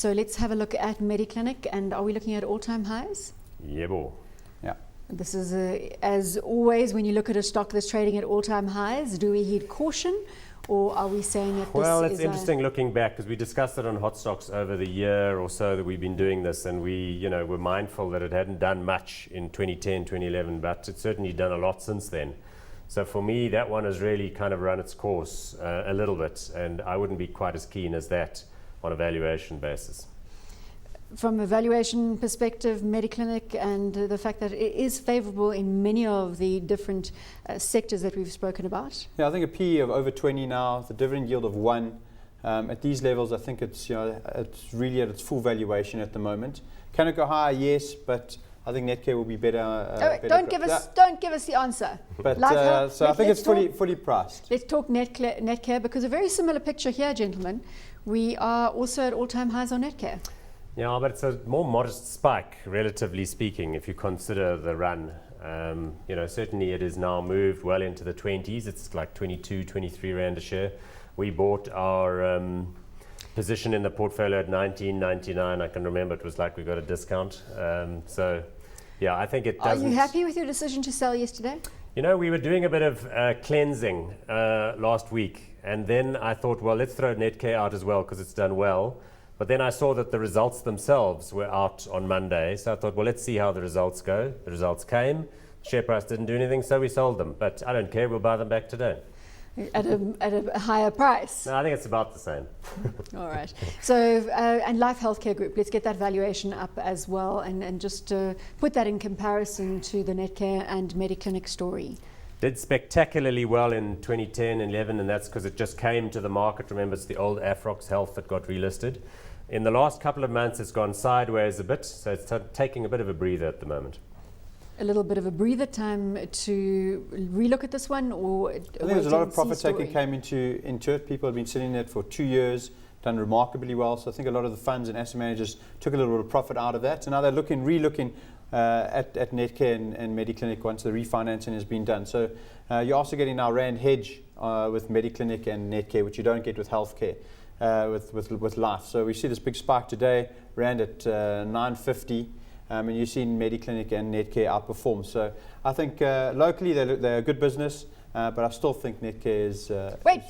So let's have a look at Mediclinic, and are we looking at all-time highs? Yeah, boy. Yeah. This is, as always, when you look at a stock that's trading at all-time highs, do we heed caution, or are we saying that Well, this it's is interesting looking back, because we discussed it on Hot Stocks over the year or so that we've been doing this, and we were mindful that it hadn't done much in 2010, 2011, but it's certainly done a lot since then. So for me, that one has really kind of run its course a little bit, and I wouldn't be quite as keen as that on a valuation basis. From a valuation perspective, Mediclinic and the fact that it is favorable in many of the different sectors that we've spoken about? Yeah, I think a PE of over 20 now, the dividend yield of 1. At these levels, I think it's it's really at its full valuation at the moment. Can it go higher? Yes, but I think Netcare will be better. Don't give us the answer. But so I think it's fully priced. Let's talk Netcare, because a very similar picture here, gentlemen. We are also at all-time highs on Netcare. Yeah, but it's a more modest spike, relatively speaking, if you consider the run. Certainly it is now moved well into the 20s. It's like 22, 23 Rand a share. We bought our position in the portfolio at 19.99. I can remember it was like we got a discount. Yeah, I think it doesn't. Are you happy with your decision to sell yesterday? We were doing a bit of cleansing last week. And then I thought, well, let's throw Netcare out as well because it's done well. But then I saw that the results themselves were out on Monday. So I thought, well, let's see how the results go. The results came. Share price didn't do anything, so we sold them. But I don't care. We'll buy them back today. At a higher price? No, I think it's about the same. All right. So, and Life Healthcare Group, let's get that valuation up as well and just put that in comparison to the Netcare and Mediclinic story. Did spectacularly well in 2010 and 11, and that's because it just came to the market. Remember, it's the old Afrox Health that got relisted. In the last couple of months, it's gone sideways a bit, so it's taking a bit of a breather at the moment. A little bit of a breather time to relook at this one, or I think there's a lot of profit taking came into it. People have been sitting in it for 2 years, done remarkably well. So I think a lot of the funds and asset managers took a little bit of profit out of that. So now they're relooking at Netcare and Mediclinic once the refinancing has been done. So you're also getting now Rand hedge with Mediclinic and Netcare, which you don't get with healthcare, with life. So we see this big spike today, Rand at 950. And you've seen Mediclinic and Netcare outperform. So I think locally they're a good business, but I still think Netcare is... Wait.